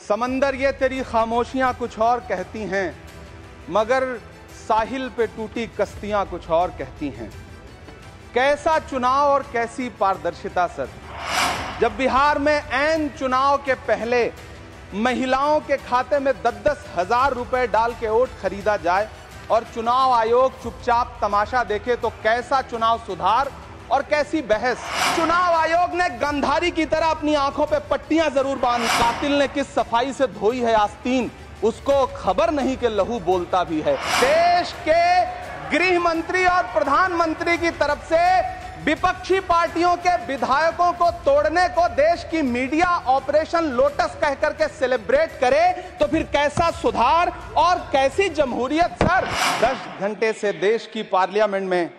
समंदर ये तेरी खामोशियां कुछ और कहती हैं, मगर साहिल पे टूटी कश्तियां कुछ और कहती हैं। कैसा चुनाव और कैसी पारदर्शिता सर, जब बिहार में ऐन चुनाव के पहले महिलाओं के खाते में 10-10 हजार रुपए डाल के वोट खरीदा जाए और चुनाव आयोग चुपचाप तमाशा देखे, तो कैसा चुनाव सुधार और कैसी बहस। चुनाव आयोग ने गंधारी की तरह अपनी आंखों पे पट्टियां जरूर बांधी। कातिल ने किस सफाई से धोई है आस्तीन, उसको खबर नहीं कि लहू बोलता भी है। देश के गृह मंत्री और प्रधानमंत्री की तरफ से विपक्षी पार्टियों के विधायकों को तोड़ने को देश की मीडिया ऑपरेशन लोटस कह करके सेलिब्रेट करे, तो फिर कैसा सुधार और कैसी जमहूरियत सर। 10 घंटे से देश की पार्लियामेंट में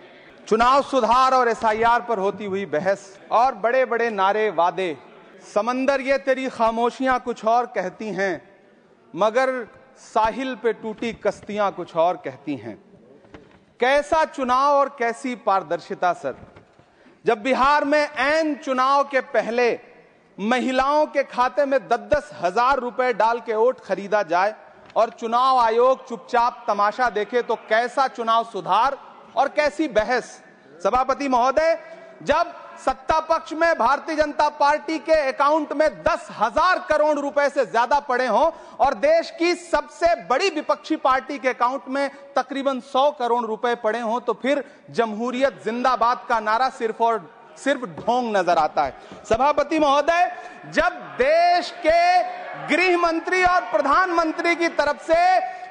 चुनाव सुधार और एसआईआर पर होती हुई बहस और बड़े बड़े नारे वादे। समंदर ये तेरी खामोशियां कुछ और कहती हैं, मगर साहिल पे टूटी कश्तियां कुछ और कहती हैं। कैसा चुनाव और कैसी पारदर्शिता सर, जब बिहार में ऐन चुनाव के पहले महिलाओं के खाते में 10-10 हजार रुपए डाल के वोट खरीदा जाए और चुनाव आयोग चुपचाप तमाशा देखे, तो कैसा चुनाव सुधार और कैसी बहस। सभापति महोदय, जब सत्ता पक्ष में भारतीय जनता पार्टी के अकाउंट में 10,000 करोड़ रुपए से ज्यादा पड़े हों और देश की सबसे बड़ी विपक्षी पार्टी के अकाउंट में तकरीबन 100 करोड़ रुपए पड़े हों, तो फिर जमहूरियत जिंदाबाद का नारा सिर्फ और सिर्फ ढोंग नजर आता है। सभापति महोदय, जब देश के गृह मंत्री और प्रधानमंत्री की तरफ से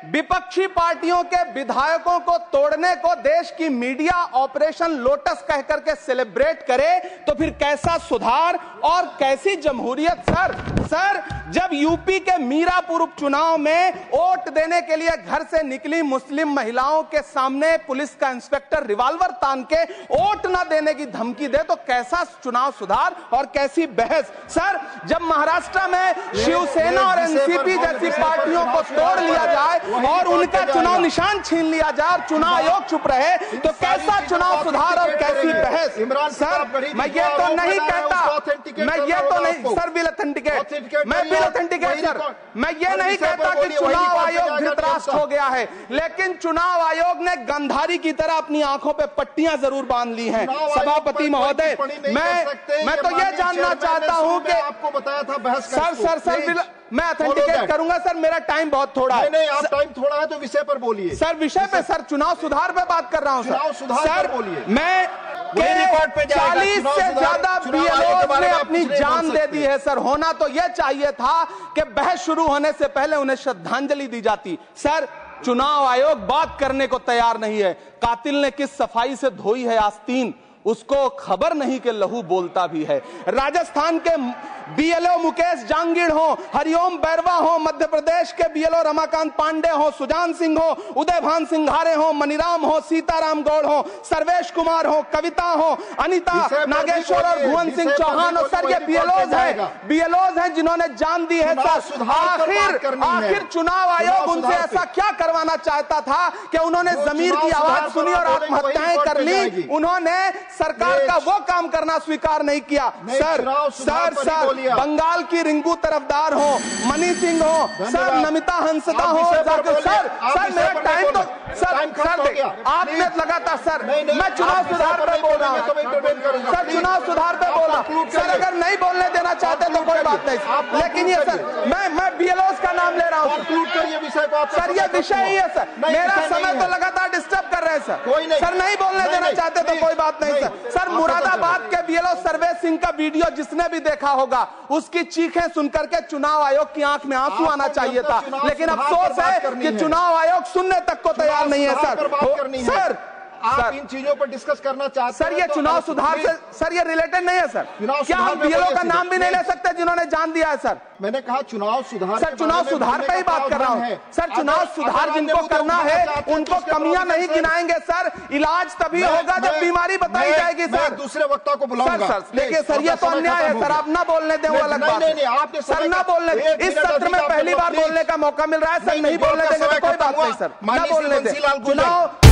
विपक्षी पार्टियों के विधायकों को तोड़ने को देश की मीडिया ऑपरेशन लोटस कह करके सेलिब्रेट करे, तो फिर कैसा सुधार और कैसी जमहूरियत सर। सर, जब यूपी के मीरापुर उपचुनाव में वोट देने के लिए घर से निकली मुस्लिम महिलाओं के सामने पुलिस का इंस्पेक्टर रिवॉल्वर तान के वोट न देने की धमकी दे, तो कैसा चुनाव सुधार और कैसी बहस। सर, जब महाराष्ट्र में शिवसेना और एनसीपी जैसी पार्टियों को तोड़ लिया जाए और उनका चुनाव निशान छीन लिया जाए और चुनाव आयोग चुप रहे, तो कैसा चुनाव सुधार और कैसी बहस। सर, मैं ये तो नहीं कहता, मैं ये तो नहीं सर, बिल ऑथेंटिकेट, मैं बिल ऑथेंटिकेट सर, मैं ये नहीं कहता कि चुनाव आयोग धृतराष्ट्र हो गया है, लेकिन चुनाव आयोग ने गंधारी की तरह अपनी आंखों पे पट्टियां जरूर बांध ली हैं। सभापति महोदय, मैं तो ये जानना चाहता हूं कि आपको बताया था बहस सर मैं ऑथेंटिकेट करूंगा सर, मेरा टाइम बहुत थोड़ा है। नहीं, आप टाइम थोड़ा है तो विषय पर बोलिए सर। विषय पे सर, चुनाव सुधार पे बात कर रहा हूं चुनाव सुधार सर। बोलिए। मैं 40 से ज्यादा बीएलओ ने अपनी जान दे दी है सर। होना तो यह चाहिए था कि बहस शुरू होने से पहले उन्हें श्रद्धांजलि दी जाती। सर, चुनाव आयोग बात करने को तैयार नहीं है। कातिल ने किस सफाई से धोई है आस्तीन, उसको खबर नहीं कि लहू बोलता भी है। राजस्थान के बीएलओ मुकेश जांगीड़ हो, हरिओम बैरवा हो, मध्य प्रदेश के बीएलओ रमाकांत पांडे हो, सुजान सिंह हो, उदयभान सिंघारे हो, मनीराम हो, सीताराम गौड़ हो, सर्वेश कुमार हो, कविता हो, अनिता नागेश्वर और भुवन सिंह चौहान हो। सर, ये बीएलओज हैं जिन्होंने जान दी है सर। आखिर चुनाव आयोग उनसे ऐसा क्या करवाना चाहता था कि उन्होंने जमीर की आवाज सुनी और आत्महत्याएं कर ली। उन्होंने सरकार का वो काम करना स्वीकार नहीं किया। सर, बंगाल की रिंकू तरफदार हो, मनी सिंह हो, सर नमिता हंसदा हो, सर मेरा टाइम तो सर आपने लगातार सर, मैं चुनाव सुधार पे बोल रहा हूँ सर, चुनाव सुधार पे बोल रहा हूँ सर। अगर नहीं बोलने देना चाहते तो कोई बात नहीं, लेकिन ये सर मैं बीएलओस का नाम ले रहा हूँ सर। ये विषय ही है सर, मेरा समय तो लगातार डिस्टर्ब कर रहे हैं सर। सर, नहीं बोलने देना चाहते तो कोई बात नहीं सर। सर, मुरादाबाद के बीएलओ सर्वेश सिंह का वीडियो जिसने भी देखा होगा, उसकी चीखें सुनकर के चुनाव आयोग की आंख में आंसू आना चाहिए था, लेकिन अफसोस है कि चुनाव आयोग सुनने तक को तैयार नहीं है सर। आप इन चीजों पर डिस्कस करना चाहते हैं सर, ये चुनाव सुधार से सर ये रिलेटेड नहीं है सर। क्या हम बीएलओ का नाम भी नहीं ले सकते जिन्होंने जान दिया है सर? मैंने कहा चुनाव सुधार सर, चुनाव सुधार पे ही बात कर रहा हूँ सर। चुनाव सुधार जिनको करना है उनको कमियां नहीं गिनाएंगे सर। इलाज तभी होगा जब बीमारी बताई जाएगी सर। दूसरे वक्ता को बुलाऊंगा सर। देखिए सर, ये तो अन्याय है सर, आप ना बोलने दें वो अलग बात है सर। ना बोलने, इस सत्र में पहली बार बोलने का मौका मिल रहा है सर, नहीं बोलने देंगे तो कोई बात नहीं सर, ना बोलने दें। चुनाव